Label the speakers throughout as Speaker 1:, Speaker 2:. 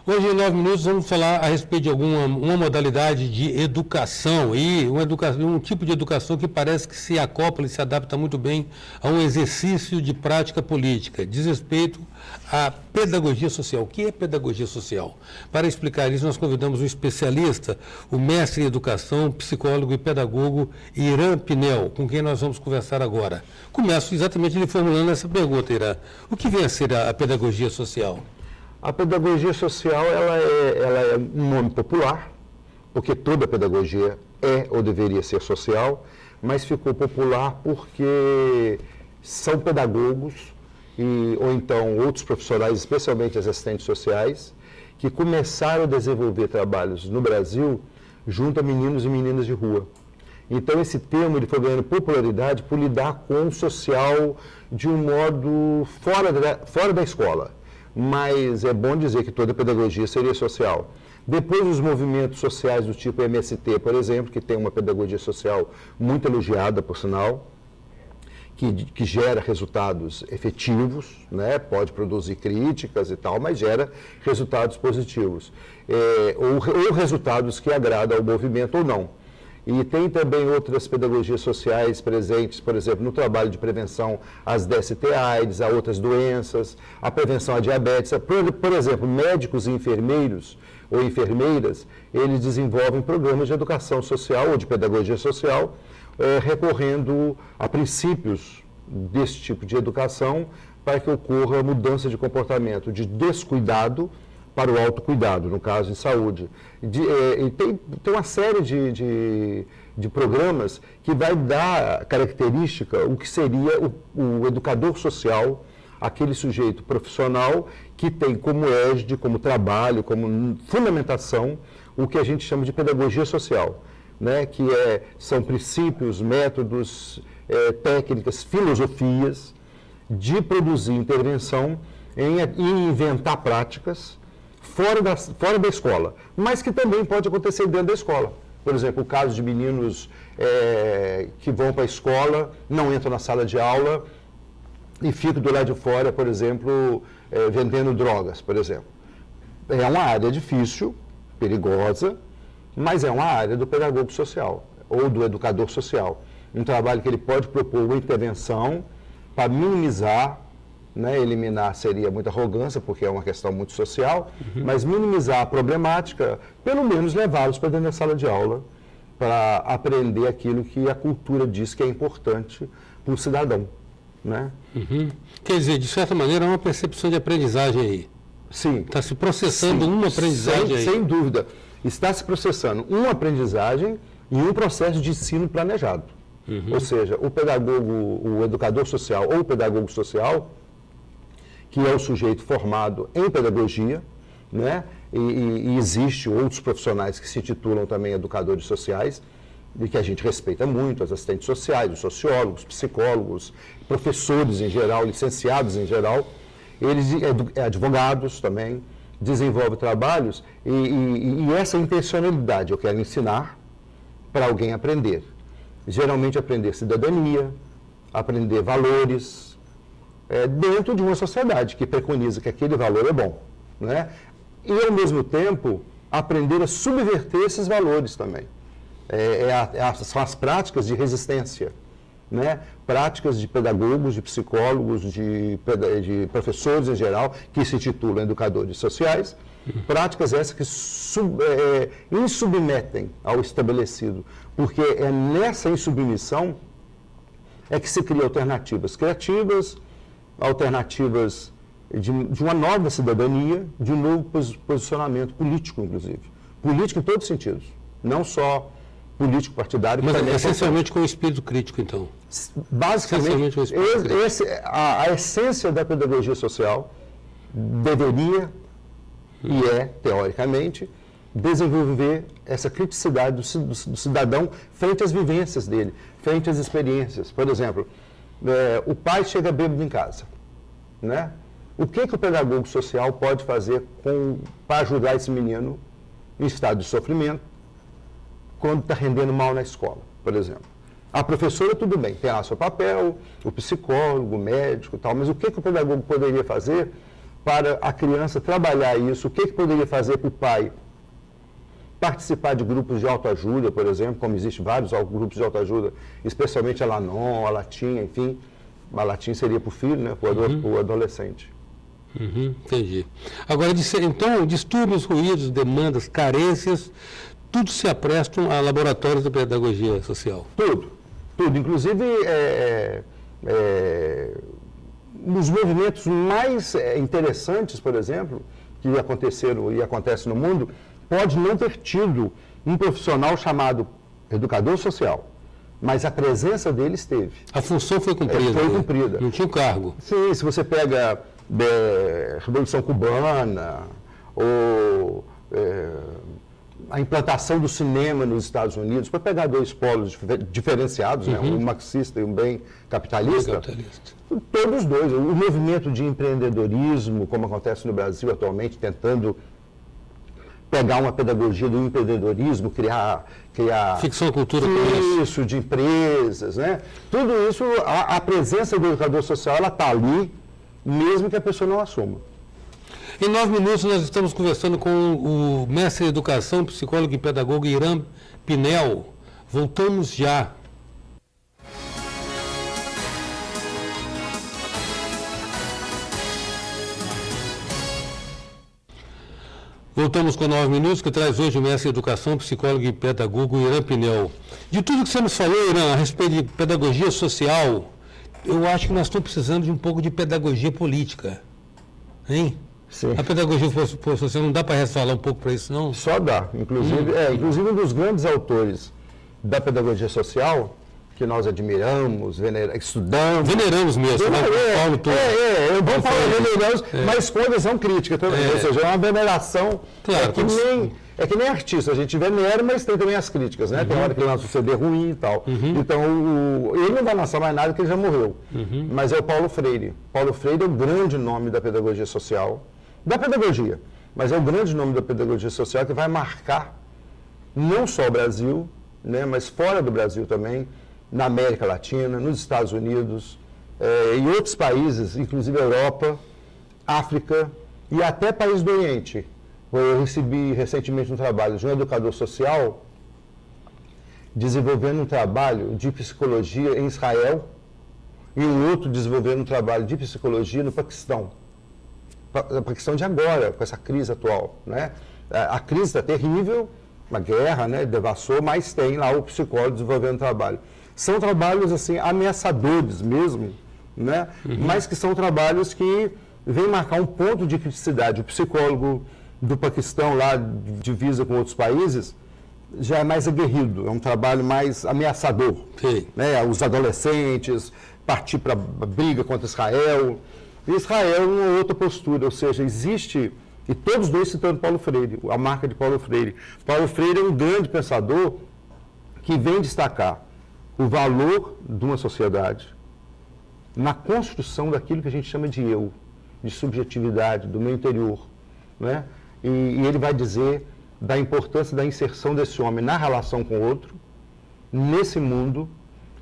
Speaker 1: Hoje, em 9 minutos, vamos falar a respeito de uma modalidade de educação e um tipo de educação que parece que se acopla e se adapta muito bem a um exercício de prática política. Diz respeito à pedagogia social. O que é pedagogia social? Para explicar isso, nós convidamos um especialista, o mestre em educação, psicólogo e pedagogo Irã Pinel, com quem nós vamos conversar agora. Começo exatamente lhe formulando essa pergunta, Irã. O que vem a ser a pedagogia social?
Speaker 2: A pedagogia social ela é um nome popular, porque toda pedagogia é ou deveria ser social, mas ficou popular porque são pedagogos ou então outros profissionais, especialmente assistentes sociais, que começaram a desenvolver trabalhos no Brasil junto a meninos e meninas de rua. Então esse termo ele foi ganhando popularidade por lidar com o social de um modo fora da escola. Mas é bom dizer que toda pedagogia seria social. Depois os movimentos sociais do tipo MST, por exemplo, que tem uma pedagogia social muito elogiada, por sinal, que gera resultados efetivos, né? Pode produzir críticas e tal, mas gera resultados positivos, ou resultados que agradam ao movimento ou não. E tem também outras pedagogias sociais presentes, por exemplo, no trabalho de prevenção às DST-AIDS, a outras doenças, a prevenção à diabetes. Por exemplo, médicos e enfermeiros ou enfermeiras, eles desenvolvem programas de educação social ou de pedagogia social, recorrendo a princípios desse tipo de educação para que ocorra mudança de comportamento de descuidado para o autocuidado, no caso em saúde. E tem uma série de programas que vai dar característica o que seria o educador social, aquele sujeito profissional que tem como égide, como trabalho, como fundamentação, o que a gente chama de pedagogia social, né? Que são princípios, métodos, técnicas, filosofias de produzir intervenção em inventar práticas fora da escola, mas que também pode acontecer dentro da escola. Por exemplo, o caso de meninos que vão para a escola, não entram na sala de aula e ficam do lado de fora, por exemplo, vendendo drogas, por exemplo. É uma área difícil, perigosa, mas é uma área do pedagogo social ou do educador social. Um trabalho que ele pode propor uma intervenção para minimizar, né, eliminar seria muita arrogância, porque é uma questão muito social, mas minimizar a problemática, pelo menos levá-los para dentro da sala de aula, para aprender aquilo que a cultura diz que é importante para o cidadão. Né?
Speaker 1: Quer dizer, de certa maneira, é uma percepção de aprendizagem aí.
Speaker 2: Sim.
Speaker 1: Está se processando uma aprendizagem aí.
Speaker 2: Sem dúvida. Está se processando uma aprendizagem e um processo de ensino planejado. Ou seja, o pedagogo, o educador social ou o pedagogo social, que é o sujeito formado em pedagogia, né? E existe outros profissionais que se titulam também educadores sociais, e que a gente respeita muito, os assistentes sociais, os sociólogos, psicólogos, professores em geral, licenciados em geral, eles advogados também, desenvolvem trabalhos, e essa intencionalidade, eu quero ensinar para alguém aprender. Geralmente aprender cidadania, aprender valores, dentro de uma sociedade que preconiza que aquele valor é bom, né? E, ao mesmo tempo, aprender a subverter esses valores também. São as práticas de resistência, né? Práticas de pedagogos, de psicólogos, de professores em geral, que se titulam educadores sociais, práticas essas que insubmetem ao estabelecido, porque é nessa insubmissão que se cria alternativas criativas, alternativas de uma nova cidadania, de um novo posicionamento político, inclusive. Político em todos os sentidos, não só político partidário.
Speaker 1: Mas essencialmente com o espírito crítico, então.
Speaker 2: Basicamente, a essência da pedagogia social deveria, e teoricamente, desenvolver essa criticidade do cidadão frente às vivências dele, frente às experiências. Por exemplo, o pai chega bêbado em casa, né? O que o pedagogo social pode fazer para ajudar esse menino em estado de sofrimento quando está rendendo mal na escola, por exemplo? A professora, tudo bem, tem lá seu papel, o psicólogo, o médico e tal, mas o que o pedagogo poderia fazer para a criança trabalhar isso, o que poderia fazer para o pai participar de grupos de autoajuda, por exemplo, como existem vários grupos de autoajuda, especialmente a Lanon, a Latim, enfim, a Latim seria para o filho, né, para o adolescente.
Speaker 1: Entendi. Agora, então, distúrbios, ruídos, demandas, carências, tudo se aprestam a laboratórios de pedagogia social?
Speaker 2: Tudo. Inclusive, os movimentos mais interessantes, por exemplo, que aconteceram e acontecem no mundo, pode não ter tido um profissional chamado educador social, mas a presença dele esteve.
Speaker 1: A função foi cumprida.
Speaker 2: Foi cumprida.
Speaker 1: Não tinha um cargo.
Speaker 2: Sim, se você pega Revolução Cubana, ou a implantação do cinema nos Estados Unidos, para pegar dois polos diferenciados, né, um marxista e um bem capitalista, todos os dois. O movimento de empreendedorismo, como acontece no Brasil atualmente, tentando pegar uma pedagogia do empreendedorismo, criar
Speaker 1: ficção, cultura,
Speaker 2: isso, de empresas, né? Tudo isso, a presença do educador social, ela está ali, mesmo que a pessoa não assuma.
Speaker 1: Em 9 minutos, nós estamos conversando com o mestre em educação, psicólogo e pedagogo Irã Pinel. Voltamos já. Voltamos com 9 minutos, que traz hoje o mestre em educação, psicólogo e pedagogo Irã Pinel. De tudo que você nos falou, Irã, a respeito de pedagogia social, eu acho que nós estamos precisando de um pouco de pedagogia política. Hein?
Speaker 2: Sim.
Speaker 1: A pedagogia social não dá para resvalar um pouco para isso, não?
Speaker 2: Só dá. Inclusive, um dos grandes autores da pedagogia social, que nós admiramos, estudamos.
Speaker 1: Veneramos mesmo, né?
Speaker 2: Paulo todo. Eu vou falar veneramos, mas com visão crítica também. Ou seja, é uma veneração.
Speaker 1: Claro,
Speaker 2: é que nem artista, a gente venera, mas tem também as críticas, né? Tem hora que ele lança um CD ruim e tal. Então, ele não vai lançar mais nada porque ele já morreu. Mas é o Paulo Freire. Paulo Freire é o grande nome da pedagogia social, da pedagogia, mas é o grande nome da pedagogia social que vai marcar não só o Brasil, né, mas fora do Brasil também, na América Latina, nos Estados Unidos, em outros países, inclusive Europa, África e até países do Oriente. Eu recebi recentemente um trabalho de um educador social desenvolvendo um trabalho de psicologia em Israel e um outro desenvolvendo um trabalho de psicologia no Paquistão. A Paquistão de agora, com essa crise atual, né? A crise está terrível, uma guerra, né, devassou, mas tem lá o psicólogo desenvolvendo trabalho. São trabalhos assim ameaçadores mesmo, né? Mas que são trabalhos que vêm marcar um ponto de criticidade. O psicólogo do Paquistão, lá divisa com outros países, já é mais aguerrido, é um trabalho mais ameaçador. Né? Os adolescentes, partir para a briga contra Israel. E Israel é uma outra postura, ou seja, existe, e todos dois citando Paulo Freire, a marca de Paulo Freire. Paulo Freire é um grande pensador que vem destacar o valor de uma sociedade na construção daquilo que a gente chama de eu, de subjetividade, do meu interior, né? E ele vai dizer da importância da inserção desse homem na relação com o outro, nesse mundo,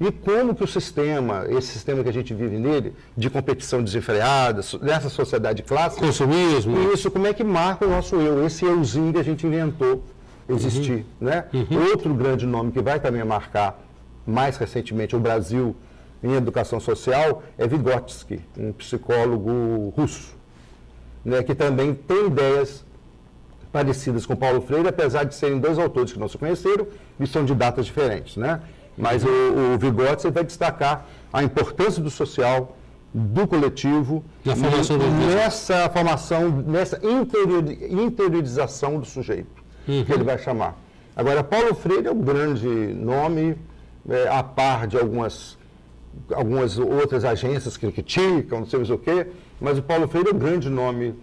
Speaker 2: e como que o sistema, esse sistema que a gente vive nele, de competição desenfreada, dessa sociedade clássica,
Speaker 1: consumismo,
Speaker 2: isso, como é que marca o nosso eu, esse euzinho que a gente inventou existir, né? Outro grande nome que vai também marcar mais recentemente o Brasil em educação social é Vygotsky, um psicólogo russo, né, que também tem ideias parecidas com Paulo Freire, apesar de serem dois autores que não se conheceram e são de datas diferentes, né? Mas o Vygotsky vai destacar a importância do social, do coletivo, nessa formação, nessa interiorização do sujeito, que ele vai chamar. Agora, Paulo Freire é um grande nome, a par de algumas outras agências que criticam, não sei mais o quê, mas o Paulo Freire é um grande nome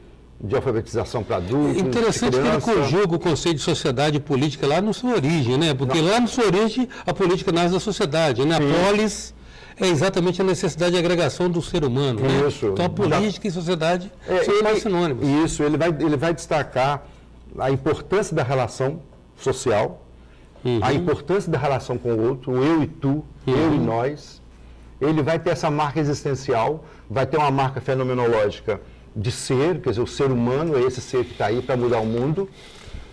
Speaker 2: de alfabetização para adultos.
Speaker 1: Interessante que ele conjuga o conceito de sociedade e política lá na sua origem, né? Porque lá na sua origem a política nasce da sociedade, né? A polis é exatamente a necessidade de agregação do ser humano, né? Então a política e sociedade são mais sinônimos.
Speaker 2: Isso, ele vai destacar a importância da relação social, a importância da relação com o outro, o eu e tu, eu e nós. Ele vai ter essa marca existencial, vai ter uma marca fenomenológica de ser, quer dizer, o ser humano é esse ser que está aí para mudar o mundo,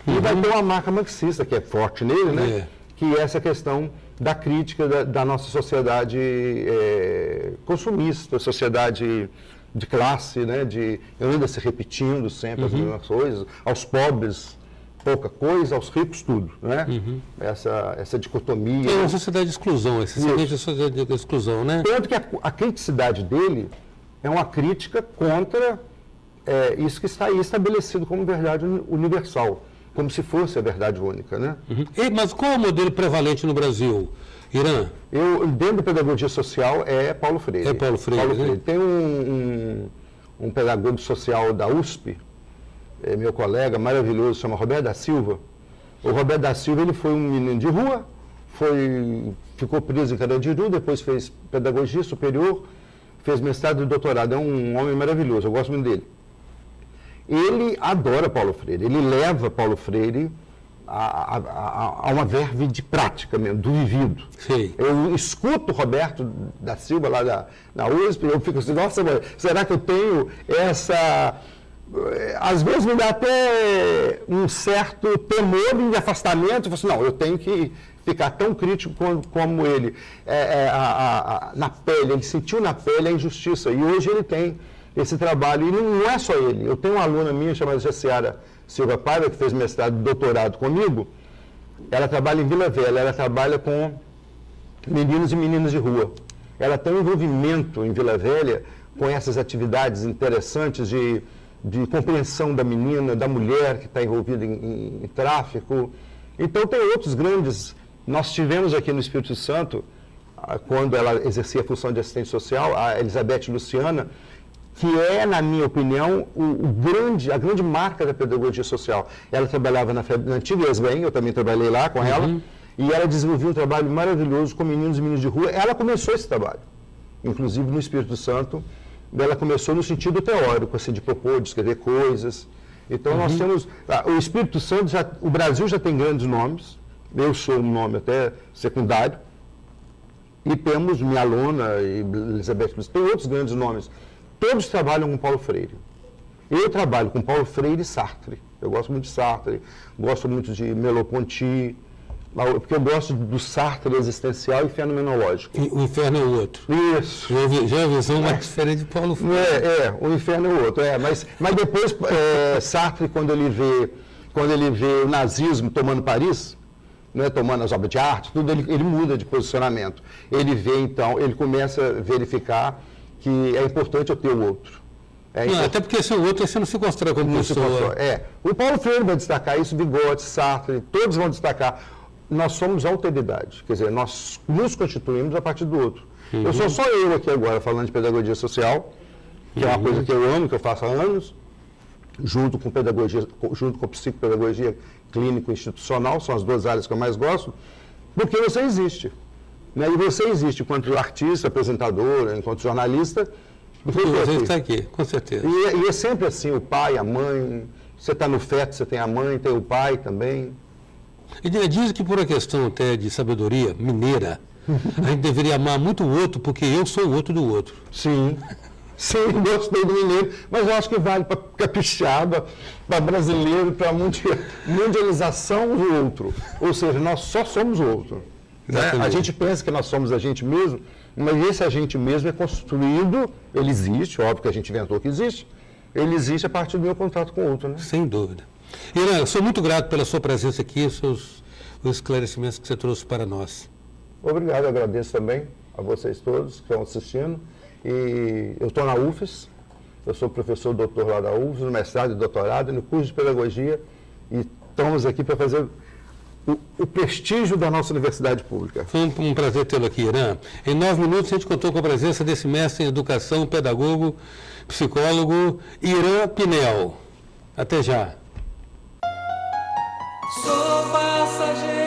Speaker 2: e vai ter uma marca marxista, que é forte nele, né? Que é essa questão da crítica da nossa sociedade consumista, sociedade de classe, né? Anda se repetindo sempre as mesmas coisas, aos pobres pouca coisa, aos ricos tudo, né? Essa dicotomia.
Speaker 1: É uma sociedade de exclusão, essencialmente a sociedade de exclusão, né?
Speaker 2: Tanto que a criticidade dele é uma crítica contra isso que está aí estabelecido como verdade universal, como se fosse a verdade única, né?
Speaker 1: Mas qual é o modelo prevalente no Brasil, Irã?
Speaker 2: Dentro da pedagogia social é Paulo Freire.
Speaker 1: É Paulo Freire, né?
Speaker 2: Tem um pedagogo social da USP, meu colega maravilhoso, chama Roberto da Silva. O Roberto da Silva, ele foi um menino de rua, ficou preso em Carandiru, depois fez pedagogia superior, fez mestrado e doutorado. É um homem maravilhoso, eu gosto muito dele. Ele adora Paulo Freire, ele leva Paulo Freire a uma verve de prática mesmo, do vivido.
Speaker 1: Sim.
Speaker 2: Eu escuto o Roberto da Silva lá na USP, eu fico assim, nossa, será que eu tenho essa... Às vezes me dá até um certo temor de afastamento, eu falo assim, não, eu tenho que ficar tão crítico como ele. Na pele, ele sentiu na pele a injustiça, e hoje ele tem esse trabalho, e não é só ele. Eu tenho uma aluna minha chamada Jaciara Silva Paiva, que fez mestrado e doutorado comigo. Ela trabalha em Vila Velha, ela trabalha com meninos e meninas de rua. Ela tem um envolvimento em Vila Velha com essas atividades interessantes de compreensão da menina, da mulher que está envolvida em tráfico. Então tem outros grandes. Nós tivemos aqui no Espírito Santo, quando ela exercia a função de assistente social, a Elizabeth Luciana, que é, na minha opinião, a grande marca da pedagogia social. Ela trabalhava na antiga ESBEM, eu também trabalhei lá com ela, e ela desenvolveu um trabalho maravilhoso com meninos e meninas de rua. Ela começou esse trabalho, inclusive no Espírito Santo. Ela começou no sentido teórico, assim, de propor, de escrever coisas. Então nós temos... O Espírito Santo, o Brasil já tem grandes nomes, eu sou um nome até secundário, e temos minha aluna, Elizabeth Luciana, tem outros grandes nomes. Todos trabalham com Paulo Freire. Eu trabalho com Paulo Freire e Sartre. Eu gosto muito de Sartre, gosto muito de Merleau-Ponty, porque eu gosto do Sartre existencial e fenomenológico.
Speaker 1: O inferno é o outro.
Speaker 2: Isso.
Speaker 1: Já é a visão mais diferente de Paulo Freire.
Speaker 2: O inferno é o outro. Mas depois, Sartre, quando ele vê o nazismo tomando Paris, né, tomando as obras de arte, tudo, ele muda de posicionamento. Ele vê, então, ele começa a verificar que é importante eu ter o outro.
Speaker 1: Até porque se é o outro, você não se constrói como pessoa.
Speaker 2: O Paulo Freire vai destacar isso, Vygotsky, Sartre, todos vão destacar. Nós somos alteridade, quer dizer, nós nos constituímos a partir do outro. Eu sou só eu aqui agora falando de pedagogia social, que é uma coisa que eu amo, que eu faço há anos, junto com psicopedagogia clínico-institucional, são as duas áreas que eu mais gosto, porque você existe. Né? E você existe enquanto artista, apresentador, enquanto jornalista.
Speaker 1: Você está aqui, com certeza.
Speaker 2: E é sempre assim, o pai, a mãe, você está no feto, você tem a mãe, tem o pai também.
Speaker 1: E diz que por uma questão até de sabedoria mineira, a gente deveria amar muito o outro, porque eu sou o outro do outro.
Speaker 2: Sim, gostei do mineiro, mas eu acho que vale para capixaba, para brasileiro, para mundialização do outro. Ou seja, nós só somos o outro. Né? A gente pensa que nós somos a gente mesmo, mas esse a gente mesmo é construído, ele existe, óbvio que a gente inventou que existe, ele existe a partir do meu contato com o outro. Né?
Speaker 1: Sem dúvida. Irã, eu sou muito grato pela sua presença aqui, os esclarecimentos que você trouxe para nós.
Speaker 2: Obrigado, eu agradeço também a vocês todos que estão assistindo. E eu estou na UFES, eu sou professor doutor lá da UFES, no mestrado e doutorado, no curso de pedagogia, e estamos aqui para fazer o prestígio da nossa universidade pública.
Speaker 1: Foi um prazer tê-lo aqui, Irã. Em 9 minutos a gente contou com a presença desse mestre em educação, pedagogo, psicólogo, Irã Pinel. Até já.
Speaker 3: Sou passageiro.